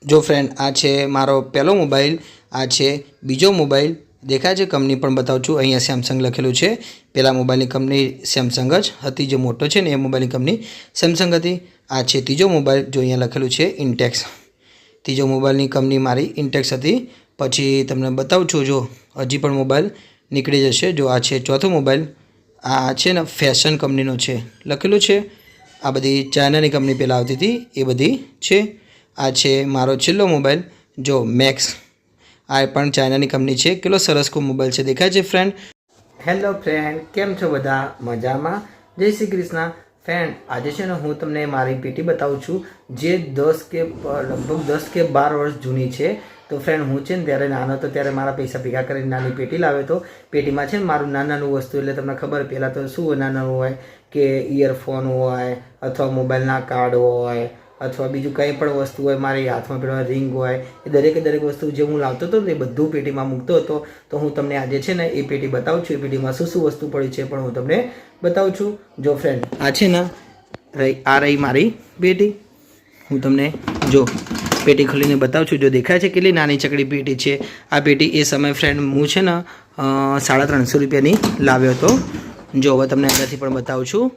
જો ફ્રેન્ડ આ છે મારો પહેલો મોબાઈલ, આ છે બીજો મોબાઈલ દેખાય છે। કંપની પણ બતાવું છું, અહીંયા સેમસંગ લખેલું છે। પહેલા મોબાઈલની કંપની સેમસંગ જ હતી, જે મોટો છે ને એ મોબાઈલની કંપની સેમસંગ હતી। આ છે ત્રીજો મોબાઈલ, જો અહીંયા લખેલું છે ઇન્ટેક્સ, ત્રીજો મોબાઈલની કંપની મારી ઇન્ટેક્સ હતી। પછી તમને બતાવું છું, જો હજી પણ મોબાઈલ નીકળી જશે। જો આ છે ચોથો મોબાઈલ, આ છે ને ફેશન કંપનીનો છે લખેલું છે। આ બધી ચાઇનાની કંપની પહેલાં આવતી હતી એ બધી છે। આ છે મારો છેલ્લો મોબાઈલ, જો મેક્સ, આ પણ ચાઇનાની કંપની છે। કેટલો સરસ મોબાઈલ છે, દેખાય છે ફ્રેન્ડ। હેલો ફ્રેન્ડ, કેમ છો બધા? મજામાં? જય શ્રી કૃષ્ણ। ફ્રેન્ડ આજે છે ને હું તમને મારી પેટી બતાવું છું, જે લગભગ 10 કે 12 વર્ષ જૂની છે। તો ફ્રેન્ડ હું છે ને ત્યારે નાનો હતો ત્યારે મારા પૈસા ભેગા કરીને નાની પેટી લાવ્યો હતો। પેટીમાં છે ને મારું નાનું વસ્તુ, એટલે તમને ખબર પહેલાં તો શું નાનું હોય કે ઇયરફોન હોય અથવા મોબાઈલના કાર્ડ હોય અથવા બીજું કંઈ પણ વસ્તુ હોય, મારી હાથમાં પેલો રિંગ હોય, એ દરેક વસ્તુ જે હું લાવતો હતો ને એ બધું પેટીમાં મૂકતો હતો। તો હું તમને આજે છે ને એ પેટી બતાવું છું, એ પેટીમાં શું શું વસ્તુ પડી છે પણ હું તમને બતાવું છું। જો ફ્રેન્ડ આ છે ને આ રહી મારી પેટી, હું તમને જો પેટી ખોલીને બતાવું છું। જો દેખાય છે કેટલી નાની ચકડી પેટી છે આ પેટી। એ સમય ફ્રેન્ડ હું છે ને 350 રૂપિયાની લાવ્યો હતો। જો હવે તમને અંદરથી પણ બતાવું છું,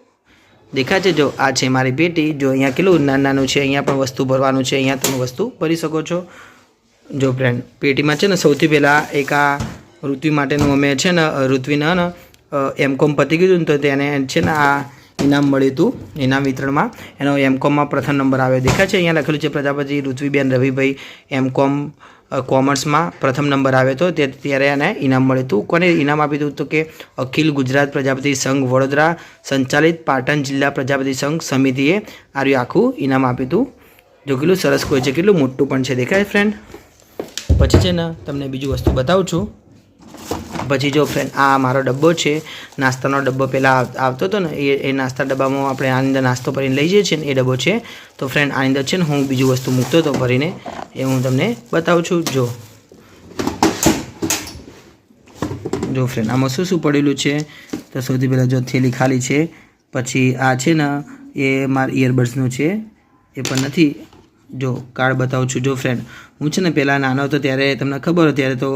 દેખાય છે? જો આ છે મારી પેટી, જો અહીંયા કેટલું નાનું છે, અહીંયા પણ વસ્તુ ભરવાનું છે, અહીંયા તમે વસ્તુ ભરી શકો છો। જો ફ્રેન્ડ પેટીમાં છે ને સૌથી પહેલાં એક આ ઋત્વી માટેનું અમે છે ને ઋત્વીના ને M.Com પતી ગયું તો તેને છે ને આ ઇનામ મળ્યું હતું, ઇનામ વિતરણમાં એનો M.Com પ્રથમ નંબર આવ્યો, દેખાય છે? અહીંયા લખેલું છે પ્રજાપતિ ઋત્વીબેન રવિભાઈ M.Com કોમર્સમાં પ્રથમ નંબર આવ્યો હતો, ત્યારે એને ઇનામ મળ્યું હતું। કોને ઇનામ આપ્યું હતું? તો કે અખિલ ગુજરાત પ્રજાપતિ સંઘ વડોદરા સંચાલિત પાટણ જિલ્લા પ્રજાપતિ સંઘ સમિતિએ આખું ઇનામ આપ્યું હતું। જો કેટલું સરસ કોઈ છે, કેટલું મોટું પણ છે, દેખાય ફ્રેન્ડ? પછી છે ને તમને બીજું વસ્તુ બતાવું છું। પછી જો ફ્રેન્ડ આ મારો ડબ્બો છે, નાસ્તાનો ડબ્બો પહેલાં આવતો હતો ને એ નાસ્તા ડબ્બામાં આપણે આની અંદર નાસ્તો ભરીને લઈ જઈએ છીએ ને એ ડબ્બો છે। તો ફ્રેન્ડ આની અંદર છે ને હું બીજું વસ્તુ મૂકતો હતો ભરીને, એ હું તમને બતાવું છું। જો ફ્રેન્ડ આમાં શું શું પડેલું છે, તો સૌથી પહેલાં જો થેલી ખાલી છે। પછી આ છે ને એ મારા ઇયરબડ્સનું છે, એ પણ નથી। જો કાર્ડ બતાવું છું। જો ફ્રેન્ડ હું છે ને પહેલાં નાનો હતો ત્યારે તમને ખબર હોય ત્યારે તો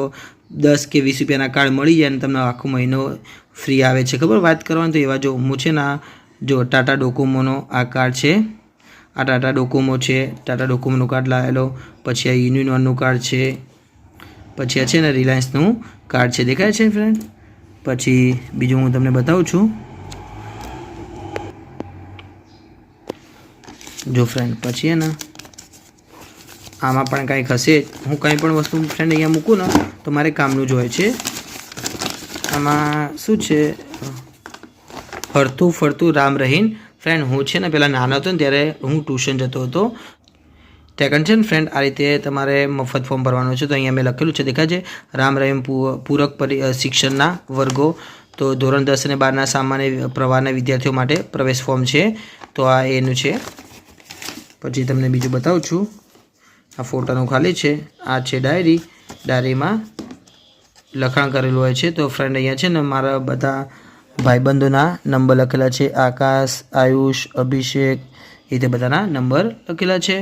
10 કે 20 રૂપિયાના કાર્ડ મળી જાય અને તમને આખો મહિનો ફ્રી આવે છે, ખબર વાત કરવાની? તો એવા જો હું છે ને જો ટાટા ડોકોમોનો આ કાર્ડ છે, આ ટાટા ડોકોમો છે, ટાટા ડોકોમોનું કાર્ડ લાવેલો। પછી આ યુનિનોનનું કાર્ડ છે, પછી આ છે ને રિલાયન્સનું કાર્ડ છે, દેખાય છે ફ્રેન્ડ? પછી બીજું હું તમને બતાવું છું। જો ફ્રેન્ડ પછી છે ને આમાં પણ કાંઈક હશે, હું કંઈ પણ વસ્તુ ફ્રેન્ડ અહીંયા મૂકું ને તો મારે કામનું જ હોય છે। આમાં શું છે? હરતું ફરતું રામ રહીન। ફ્રેન્ડ હું છે ને પહેલાં નાનો હતો ને ત્યારે હું ટ્યુશન જતો હતો, ત્યાં છે ને ફ્રેન્ડ આ રીતે તમારે મફત ફોર્મ ભરવાનું છે। તો અહીંયા મેં લખેલું છે, દેખાય છે? રામ રહીમ પૂરક શિક્ષણના વર્ગો, તો ધોરણ 10 અને 12ના સામાન્ય પ્રવાહના વિદ્યાર્થીઓ માટે પ્રવેશ ફોર્મ છે, તો આ એનું છે। પછી તમને બીજું બતાવું છું, આ ફોટાનું ખાલી છે, આ છે ડાયરી, ડાયરીમાં લખાણ કરેલું હોય છે। તો ફ્રેન્ડ અહીંયા છે ને મારા બધા ભાઈબંધોના નંબર લખેલા છે, આકાશ, આયુષ, અભિષેક, એ રીતે બધાના નંબર લખેલા છે,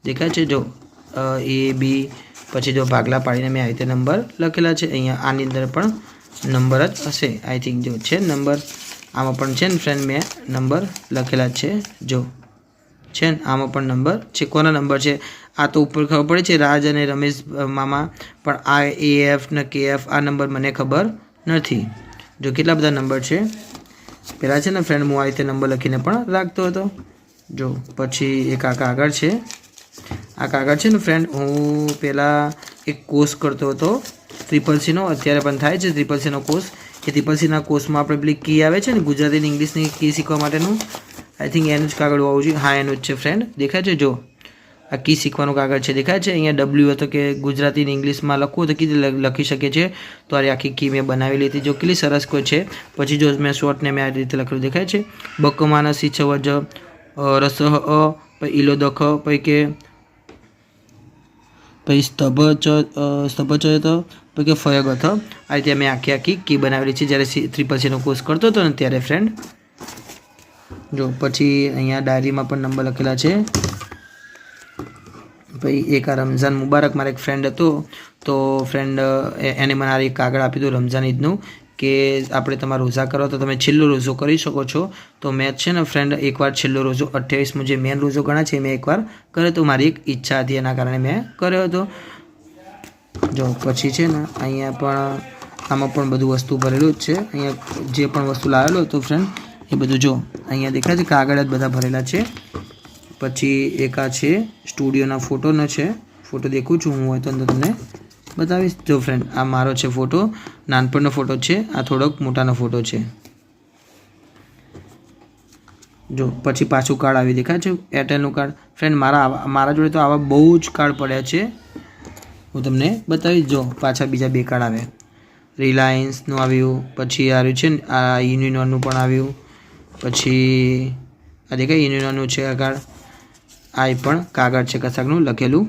દેખાય છે? જો A B, પછી જો ભાગલા પાડીને મેં આવી રીતે નંબર લખેલા છે। અહીંયા આની અંદર પણ નંબર જ હશે આઈ થિંક, જો છે નંબર આમાં પણ છે ને ફ્રેન્ડ મેં નંબર લખેલા જ છે, જો છે ને આમાં પણ નંબર છે। કોના નંબર છે આ તો ઉપર ખબર પડે છે, રાજ અને રમેશ મામા, પણ આ AF ને KF આ નંબર મને ખબર નથી। જો કેટલા બધા નંબર છે, પહેલાં છે ને ફ્રેન્ડ હું આ રીતે નંબર લખીને પણ રાખતો હતો। જો પછી એક આ કાગળ છે, આ કાગળ છે ને ફ્રેન્ડ હું પહેલાં એક કોર્સ કરતો હતો CCC નો, અત્યારે પણ થાય છે CCC નો કોર્સ। એ CCC ના કોર્સમાં આપણે પેલી કી આવે છે ને ગુજરાતી અને ઇંગ્લિશની કી શીખવા માટેનું, આઈ થિંક એનું જ કાગળ હોવું જોઈએ, હા એનું જ છે ફ્રેન્ડ, દેખાય છે? જો આ કી શીખવાનું કાગળ છે, દેખાય છે? અહીંયા W હતો કે ગુજરાતી અને ઇંગ્લિશમાં લખવું તો કીધું લખી શકે છે, તો આ આખી કી મેં બનાવેલી હતી, જો કેટલી સરસ કોઈ છે। પછી જો મેં શોર્ટને મેં આ રીતે લખેલું, દેખાય છે? બકમાનસી છવજ રસ પછી ઈલો દખ પછી કે પછી સ્તભચયત પછી કે ફયગથ, આ રીતે મેં આખી કી બનાવેલી છે જ્યારે CCC નો કોર્સ કરતો હતો ને ત્યારે ફ્રેન્ડ। જો પછી અહીંયા ડાયરીમાં પણ નંબર લખેલા છે, ભાઈ એક આ રમઝાન મુબારક મારા એક ફ્રેન્ડ હતો, તો ફ્રેન્ડ એને મને આ એક કાગળ આપ્યું હતું રમઝાન ઈદનું કે આપણે તમારા રોઝા કરો તો તમે છેલ્લો રોઝો કરી શકો છો. તો મેં છે ને ફ્રેન્ડ એકવાર છેલ્લો રોઝો 28મો જે મેન રોઝો ગણા છે મેં એકવાર કર્યો તો. મારી એક ઈચ્છા હતી, એના કારણે મેં કર્યો હતો. જો પછી છે ને અહીંયા પણ આમાં પણ બધું વસ્તુ ભરેલું જ છે. અહીંયા જે પણ વસ્તુ લાવેલો હતો ફ્રેન્ડ એ બધું જો અહીંયા દેખાય છે, કાગળ જ બધા ભરેલા છે. પછી એક આ છે સ્ટુડિયોના ફોટોનો છે, ફોટો દેખું છું હું હોય તો અંદર તમને બતાવીશ. જો ફ્રેન્ડ આ મારો છે ફોટો, નાનપણનો ફોટો છે, આ થોડોક મોટાનો ફોટો છે. જો પછી પાછું કાર્ડ આવી દેખાય છે, એરટેલનું કાર્ડ. ફ્રેન્ડ મારા જોડે તો આવા બહુ જ કાર્ડ પડ્યા છે, હું તમને બતાવીશ. જો પાછા બીજા 2 કાર્ડ આવે, રિલાયન્સનું આવ્યું, પછી આવ્યું છે ને આ યુનિનોનનું પણ આવ્યું, પછી આ દેખાય યુનિનોનનું છે આ કાર્ડ. આ પણ કાગળ છે કશાકનું લખેલું.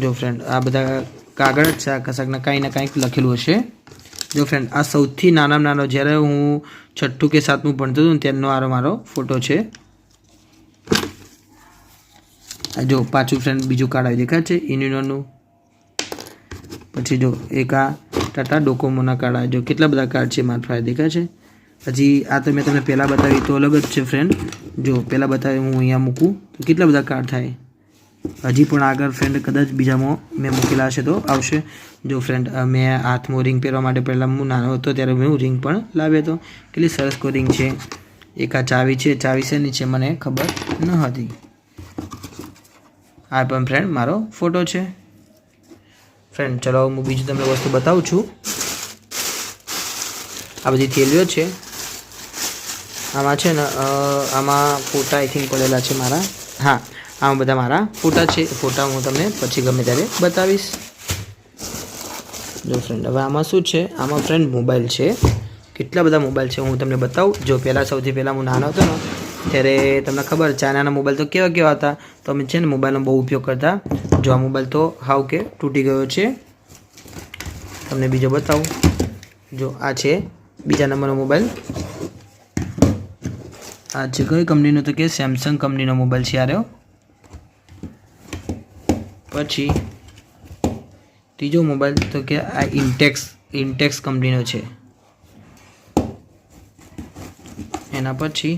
જો ફ્રેન્ડ આ બધા કાગળ જ છે, આ કશાકના કાંઈ ને કાંઈક લખેલું હશે. જો ફ્રેન્ડ આ સૌથી નાનામાં નાનો જ્યારે હું 6ઠ્ઠું કે 7મું ભણતો હતો ને ત્યારનો મારો ફોટો છે. જો પાછું ફ્રેન્ડ બીજું કાર્ડ આવી દેખાય છે યુનિનોનનું. પછી જો એક આ ટાટા ડોકોમોના કાર્ડ આવે. જો કેટલા બધા કાર્ડ છે મારા પાસે દેખાય છે. હજી આ તો મેં તમને પહેલાં બતાવી તો અલગ જ છે ફ્રેન્ડ. જો પહેલાં બતાવી હું અહીંયા મૂકું તો કેટલા બધા કાર્ડ થાય. હજી પણ આગળ ફ્રેન્ડ કદાચ બીજામાં મેં મૂકેલા હશે તો આવશે. જો ફ્રેન્ડ મેં હાથમાં રિંગ પહેરવા માટે પહેલાં હું નાનો હતો ત્યારે હું રિંગ પણ લાવ્યો હતો. કેટલી સરસ કોઈ રિંગ છે. એક આ ચાવી છે, ચાવી શેની છે મને ખબર ન હતી. આ પણ ફ્રેન્ડ મારો ફોટો છે. ફ્રેન્ડ ચલો હું બીજું તમને વસ્તુ બતાવું છું. આ બધી થેલીઓ છે, આમાં છે ને આમાં ફોટા આઈ થિંક પડેલા છે મારા. હા, આમાં બધા મારા ફોટા છે. ફોટા હું તમને પછી ગમે ત્યારે બતાવીશ. જો ફ્રેન્ડ હવે આમાં શું છે, આમાં ફ્રેન્ડ મોબાઈલ છે. કેટલા બધા મોબાઈલ છે હું તમને બતાવું. જો સૌથી પહેલાં હું નાનો હતો ને ત્યારે તમને ખબર ચાઇનાના મોબાઈલ તો કેવા હતા, તો અમે છે ને મોબાઈલનો બહુ ઉપયોગ કરતા. જો આ મોબાઈલ તો હાવ કે તૂટી ગયો છે. તમને બીજો બતાવું. જો આ છે બીજા નંબરનો મોબાઈલ. આ છે કઈ કંપનીનો તો કે સેમસંગ કંપનીનો મોબાઈલ છે આર્યો. પછી ત્રીજો મોબાઈલ તો કે આ ઇન્ટેક્સ કંપનીનો છે. એના પછી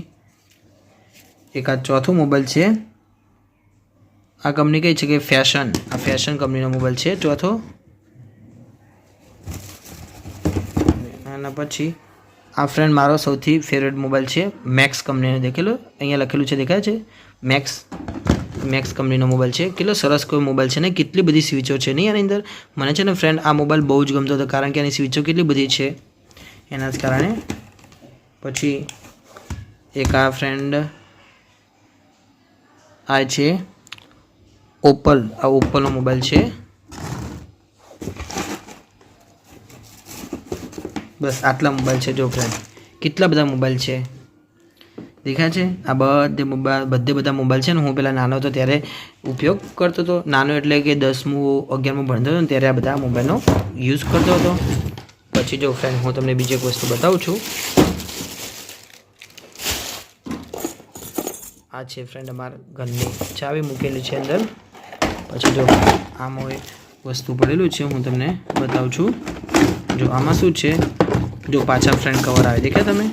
એક આ ચોથો મોબાઈલ છે. આ કંપની કઈ છે કે ફેશન કંપનીનો મોબાઈલ છે ચોથો. એના પછી આ ફ્રેન્ડ મારો સૌથી ફેવરેટ મોબાઈલ છે, મેક્સ કંપનીનો. દેખેલો અહીંયા લખેલું છે દેખાય છે મેક્સ કંપનીનો મોબાઈલ છે. કેટલો સરસ કોઈ મોબાઈલ છે ને, કેટલી બધી સ્વિચો છે નહીં આની અંદર. મને છે ને ફ્રેન્ડ આ મોબાઈલ બહુ જ ગમતો હતો, કારણ કે આની સ્વિચો કેટલી બધી છે એના જ કારણે. પછી એક આ ફ્રેન્ડ આ છે ઓપ્પલનો મોબાઈલ છે. બસ આટલા મોબાઈલ છે. જો ફ્રેન્ડ કેટલા બધા મોબાઈલ છે દેખાય છે. આ બધા મોબાઈલ છે ને હું પહેલાં નાનો હતો ત્યારે ઉપયોગ કરતો હતો. નાનો એટલે કે 10મું 11મું ભણતો હતો ને ત્યારે આ બધા મોબાઈલનો યુઝ કરતો હતો. પછી જો ફ્રેન્ડ હું તમને બીજી એક વસ્તુ બતાવું છું. આ છે ફ્રેન્ડ અમારા ઘરની ચાવી મૂકેલી છે અંદર. પછી જો આમાં એક વસ્તુ પડેલું છે હું તમને બતાવું છું. જો આમાં શું છે, જો પાછા ફ્રેન્ડ કવર આવે દેખ્યા તમે.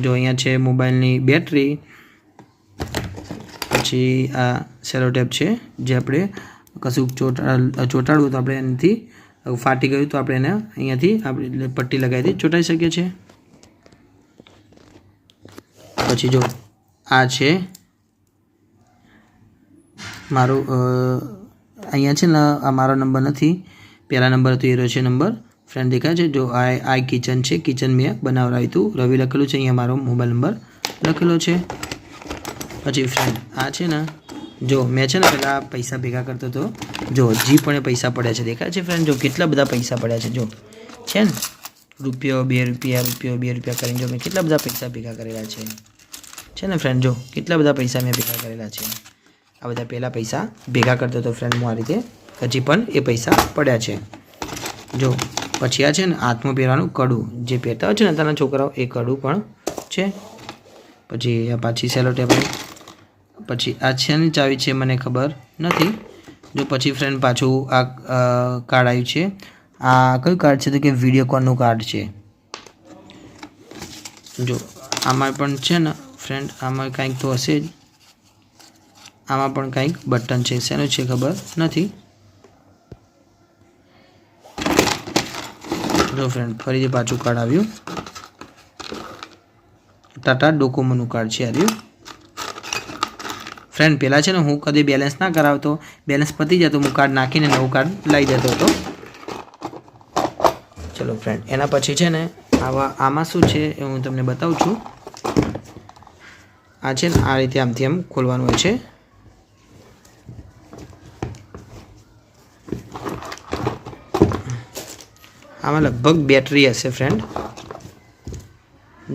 જો અહીંયા છે મોબાઈલની બેટરી. પછી આ સેલોટેપ છે, જે આપણે કશું ચોંટાડવું તો આપણે એનાથી ફાટી ગયું તો આપણે એને અહીંયાથી આપણે પટ્ટી લગાવીથી ચોંટાડી શકીએ છીએ. પછી જો આ છે મારું અહીંયા છે ને આ મારો નંબર નથી, પહેલા નંબર હતો એ રહ્યો છે નંબર. ફ્રેન્ડ દેખાય છે. જો આ કિચન છે, કિચન મેં બનાવડાવ્યું હતું, રવિ લખેલું છે. અહીંયા મારો મોબાઈલ નંબર લખેલો છે. પછી ફ્રેન્ડ આ છે ને, જો મેં છે ને પહેલાં પૈસા ભેગા કરતો હતો. જો હજી પણ પૈસા પડ્યા છે દેખાય છે ફ્રેન્ડ. જો કેટલા બધા પૈસા પડ્યા છે. જો છે ને રૂપિયો 2 રૂપિયા કરીને જો મેં કેટલા બધા પૈસા ભેગા કરેલા છે ને ફ્રેન્ડ. જો કેટલા બધા પૈસા મેં ભેગા કરેલા છે. આ બધા પહેલાં પૈસા ભેગા કરતો હતો ફ્રેન્ડ હું આ રીતે. હજી પણ એ પૈસા પડ્યા છે. જો પછી આ છે ને હાથમાં પહેરવાનું કડું, જે પહેરતા હોય છે ને નાના છોકરાઓ, એ કડું પણ છે. પછી આ પાછી સેલો ટેપ આવી, પછી આ શેની ચાવી છે મને ખબર નથી. જો પછી ફ્રેન્ડ પાછું આ કાર્ડ આવ્યું છે. આ કયું કાર્ડ છે? તો કે વિડીયોકોનનું કાર્ડ છે. જો આમાં પણ છે ને ફ્રેન્ડ, આમાં કંઈક તો હશે જ. આમાં પણ કંઈક બટન છે, શેનું છે ખબર નથી. જો ફ્રેન્ડ ફરીથી પાછું કાર્ડ આવ્યું. ટાટા ડોકોમોનું કાર્ડ છે આવ્યું. ફ્રેન્ડ પહેલાં છે ને હું કદી બેલેન્સ ના કરાવતો, બેલેન્સ પતી જતો, હું કાર્ડ નાખીને નવું કાર્ડ લઈ જતો હતો. ચલો ફ્રેન્ડ, એના પછી છે ને આમાં શું છે એ હું તમને બતાવું છું. આ છે ને આ રીતે આમથી આમ ખોલવાનું હોય છે. આમાં લગભગ બેટરી હશે ફ્રેન્ડ.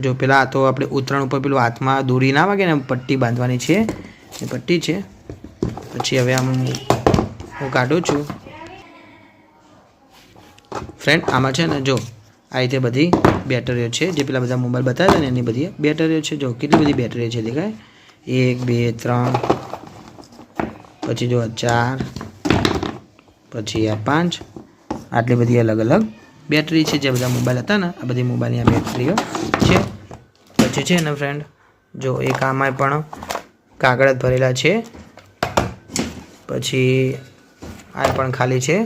જો પેલા તો આપણે ઉતરણ ઉપર પેલું હાથમાં દોરી ના વાગે ને પટ્ટી બાંધવાની છે, એ પટ્ટી છે. પછી હવે આમ હું કાઢું છું ફ્રેન્ડ. આમાં છે ને જો આ રીતે બધી બેટરીઓ છે, જે પેલા બધા મોબાઈલ બતાવ્યા હતા ને એની બધી બેટરીઓ છે. જો કેટલી બધી બેટરીઓ છે દેખાય, 1 2 3, પછી જો 4, પછી આ 5, આટલી બધી અલગ અલગ બેટરી છે. જે બધા મોબાઈલ હતા ને આ બધી મોબાઈલની આ બેટરીઓ છે. પછી છે ને ફ્રેન્ડ જો એક આમાં પણ કાગળ ભરેલા છે. પછી આ પણ ખાલી છે.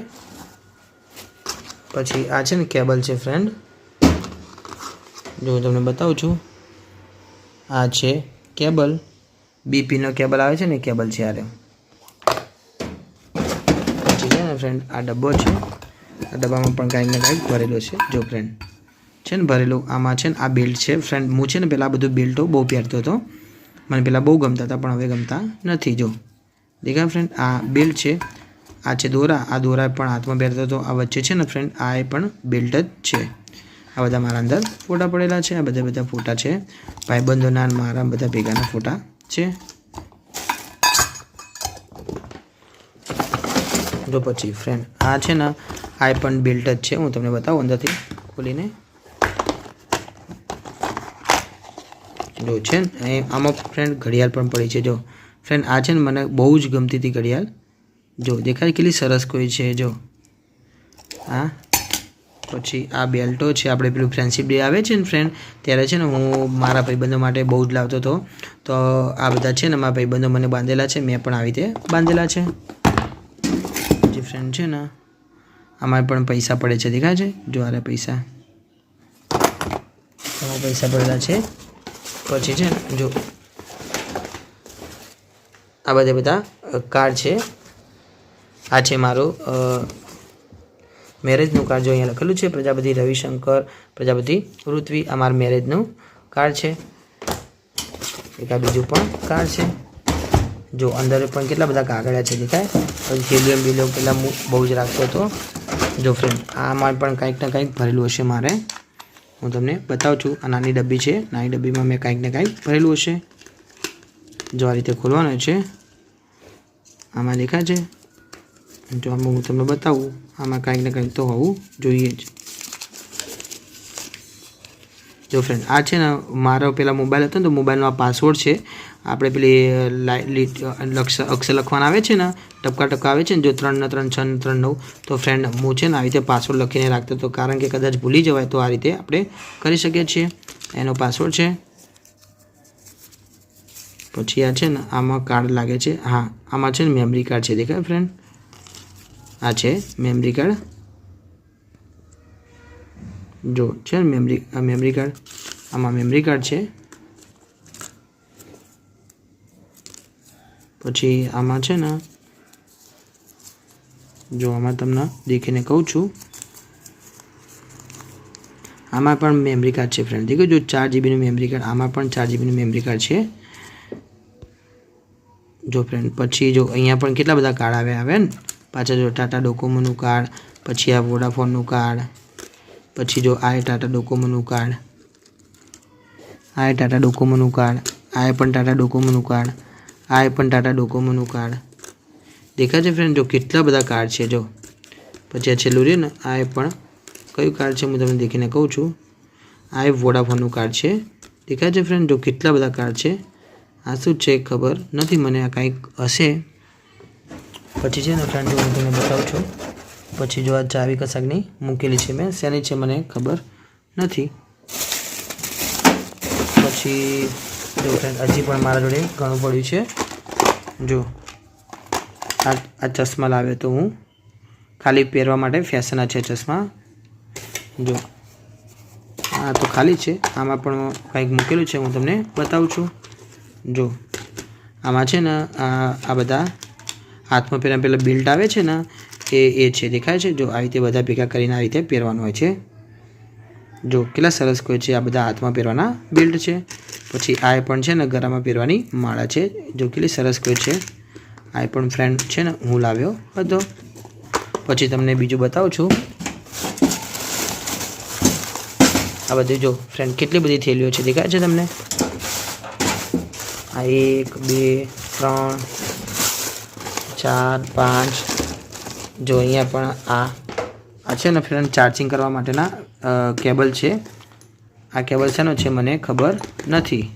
પછી આ છે ને કેબલ છે ફ્રેન્ડ. જો હું તમને બતાવું છું, આ છે કેબલ, બીપીનો કેબલ આવે છે ને કેબલ છે આ. પછી છે ને ફ્રેન્ડ આ ડબ્બો છે. આ ડબ્બામાં પણ કંઈક ને કંઈક ભરેલું છે. જો ફ્રેન્ડ છે ને ભરેલું. આમાં છે ને આ બેલ્ટ છે ફ્રેન્ડ. હું છે ને પહેલાં બધું બેલ્ટો બહુ પહેરતો હતો, મને પહેલાં બહુ ગમતા હતા, પણ હવે ગમતા નથી. જો દેખાય ફ્રેન્ડ, આ બેલ્ટ છે. આ છે દોરા, આ દોરા પણ હાથમાં પહેરતો હતો. આ વચ્ચે છે ને ફ્રેન્ડ આ એ પણ બેલ્ટ જ છે. આ બધા મારા અંદર ફોટા પડેલા છે. આ બધા ફોટા છે ભાઈબંધોના, મારા બધા ભેગાના ફોટા છે. જો પછી ફ્રેન્ડ આ છે ને આ પણ બેલ્ટ જ છે. હું તમને બતાવું અંદરથી ખોલીને. જો છે ને આમાં ફ્રેન્ડ ઘડિયાળ પણ પડી છે. જો ફ્રેન્ડ આ છે ને મને બહુ જ ગમતી હતી ઘડિયાળ. જો દેખાય કેટલી સરસ કોઈ છે. જો હા, પછી આ બેલ્ટો છે. આપણે પેલું ફ્રેન્ડશિપ ડે આવે છે ને ફ્રેન્ડ, ત્યારે છે ને હું મારા ભાઈબંધો માટે બહુ જ લાવતો હતો. તો આ બધા છે ને મારા ભાઈબંધો મને બાંધેલા છે, મેં પણ આવી રીતે બાંધેલા છે. જે ફ્રેન્ડ છે ને આમાં પણ પૈસા પડે છે, દેખાય છે. જો આરે પૈસા, આમાં પૈસા પડેલા છે. પછી છે ને જો આ બધા કાર્ડ છે. આ છે મારું મેરેજનું કાર્ડ. જો અહીંયા લખેલું છે પ્રજાપતિ રવિશંકર, પ્રજાપતિ ઋત્વી. આ મારું મેરેજનું કાર્ડ છે. એક આ બીજું પણ કાર્ડ છે. જો અંદર પણ કેટલા બધા કાગળિયા છે દેખાય. પછી હેલિયમ બિલિયમ પહેલાં હું બહુ જ રાખતો હતો. જો ફ્રેન્ડ આમાં પણ કંઈક ને કંઈક ભરેલું હશે મારે. હું તમને બતાવું છું. આ નાની ડબ્બી છે, નાની ડબ્બીમાં મેં કંઈક ને કંઈક ભરેલું હશે. જો આ રીતે ખોલવાનું છે. આમાં દેખાય છે. જો આમાં હું તમને બતાવું, આમાં કંઈક ને કંઈક તો હોવું જોઈએ જ. જો ફ્રેન્ડ આ છે ને મારો પેલા મોબાઈલ હતો ને, તો મોબાઈલનો આ પાસવર્ડ છે. આપણે પેલી અક્ષર લખવાના આવે છે ને, ટપકા ટપકા આવે છે ને, જો 3 ને 3 6 ને 3 9. તો ફ્રેન્ડ હું છે ને આવી રીતે પાસવર્ડ લખીને રાખતો હતો, કારણ કે કદાચ ભૂલી જવાય તો આ રીતે આપણે કરી શકીએ છીએ. એનો પાસવર્ડ છે. પછી આ છે ને આમાં કાર્ડ લાગે છે. હા, આમાં છે ને મેમરી કાર્ડ છે, દેખાય ફ્રેન્ડ. આ છે મેમરી કાર્ડ. જો છે ને મેમરી કાર્ડ. આમાં મેમરી કાર્ડ છે. પછી આમાં છે ને જો આમાં તમને દેખીને કહું છું, આમાં પણ મેમરી કાર્ડ છે ફ્રેન્ડ. દેખો જો 4 જીબીનું મેમરી કાર્ડ. આમાં પણ 4 જીબીનું મેમરી કાર્ડ છે. જો ફ્રેન્ડ પછી જો અહીંયા પણ કેટલા બધા કાર્ડ આવે ને પાછા. જો ટાટા ડોકોમોનું કાર્ડ, પછી આ વોડાફોનનું કાર્ડ, પછી જો આ ટાટા ડોકોમોનું કાર્ડ, આ ટાટા ડોકોમોનું કાર્ડ, આ પણ ટાટા ડોકોમોનું કાર્ડ, આ પણ ટાટા ડોકોમોનું કાર્ડ. દેખાય છે ફ્રેન્ડ. જો કેટલા બધા કાર્ડ છે. જો પછી આ છેલ્લું રહ્યું ને, આ પણ કયું કાર્ડ છે હું તમને દેખીને કહું છું. આ વોડાફોનનું કાર્ડ છે. દેખાય છે ફ્રેન્ડ? જો કેટલા બધા કાર્ડ છે. આ શું છે ખબર નથી મને, આ કંઈક હશે. પછી છે ને ફ્રેન્ડ, જો હું તમને બતાવું છું. પછી જો આ ચાવી કશાકની મૂકેલી છે મેં, શેની છે મને ખબર નથી. પછી જો ફ્રેન્ડ, હજી પણ મારા જોડે ઘણું પડ્યું છે. જો આ ચશ્મા લાવ્યો તો હું, ખાલી પહેરવા માટે ફેશનના છે ચશ્મા. જો આ તો ખાલી છે, આમાં પણ કંઈક મૂકેલું છે, હું તમને બતાવું છું. જો આમાં છે ને આ બધા હાથમાં પેલા બેલ્ટ આવે છે ને એ છે, દેખાય છે? જો આવી રીતે બધા ભેગા કરીને આ રીતે પહેરવાનું હોય છે. જો કેટલા સરસ કોઈ છે, આ બધા હાથમાં પહેરવાના બેલ્ટ છે. પછી આ પણ છે ને ગળામાં પહેરવાની માળા છે. જો કેટલી સરસ કોઈ છે. આ પણ ફ્રેન્ડ છે ને હું લાવ્યો હતો. પછી તમને બીજું બતાવું છું. આ બધી જો ફ્રેન્ડ કેટલી બધી થેલીઓ છે, દેખાય છે તમને? આ 1 2 3 4 5. જો અહીંયા પણ આ છે ને ફ્રેન્ડ ચાર્જિંગ કરવા માટેના કેબલ છે. આ કેબલ શેનો છે મને ખબર નથી.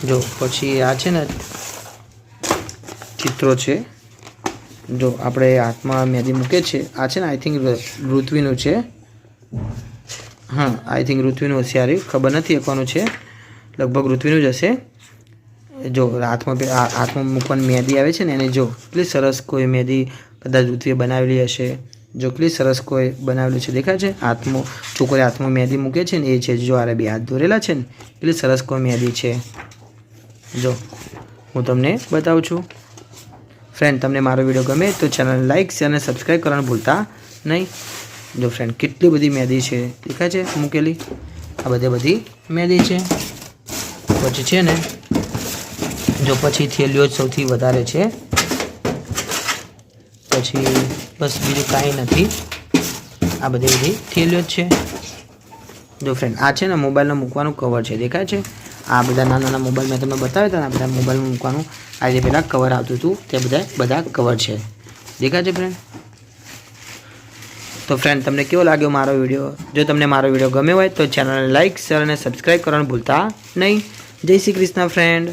જો પછી આ છે ને ચિત્રો છે. જો આપણે હાથમાં મહેંદી મૂકે છે, આ છે ને આઈ થિંક ઋત્વીનું છે. હા, આઈ થિંક ઋત્વીનું હશે. યાર ખબર નથી કોનું છે, લગભગ ઋત્વીનું જ હશે. જો હાથમાં મૂકવાની મહેંદી આવે છે ને એને જો કેટલી સરસ કોઈ મહેંદી કદાચ ઋત્વીએ બનાવેલી હશે. જો કેટલી સરસ કોઈ બનાવેલું છે, દેખાય છે? હાથમાં છોકરી હાથમાં મહેંદી મૂકે છે ને એ છે. જો આ બે હાથ દોરેલા છે ને, કેટલી સરસ કોઈ મહેંદી છે. જો હું તમને બતાવું છું. ફ્રેન્ડ, તમને મારો વિડીયો ગમે તો ચેનલને લાઇક શેર અને સબસ્ક્રાઈબ કરવાનું ભૂલતા નહીં. જો ફ્રેન્ડ કેટલી બધી મહેંદી છે, દેખાય છે મૂકેલી? આ બધી મહેંદી છે. પછી છે ને જો પછી થેલીઓ જ સૌથી વધારે છે. પછી બસ બીજું કાંઈ નથી, આ બધી થેલીઓ જ છે. જો ફ્રેન્ડ, આ છે ને મોબાઈલમાં મૂકવાનું કવર છે, દેખાય છે? આ બધા નાના મોબાઈલ મેં તમને બતાવ્યા હતા ને, આ બધા મોબાઈલમાં મૂકવાનું આ રીતે પહેલાં કવર આવતું હતું, તે બધા કવર છે, દેખાય છે ફ્રેન્ડ? તો ફ્રેન્ડ, તમને કેવો લાગ્યો મારો વિડીયો? જો તમને મારો વિડીયો ગમ્યો હોય તો ચેનલને લાઇક શેર અને સબસ્ક્રાઈબ કરવાનું ભૂલતા નહીં. જય શ્રી કૃષ્ણ ફ્રેન્ડ.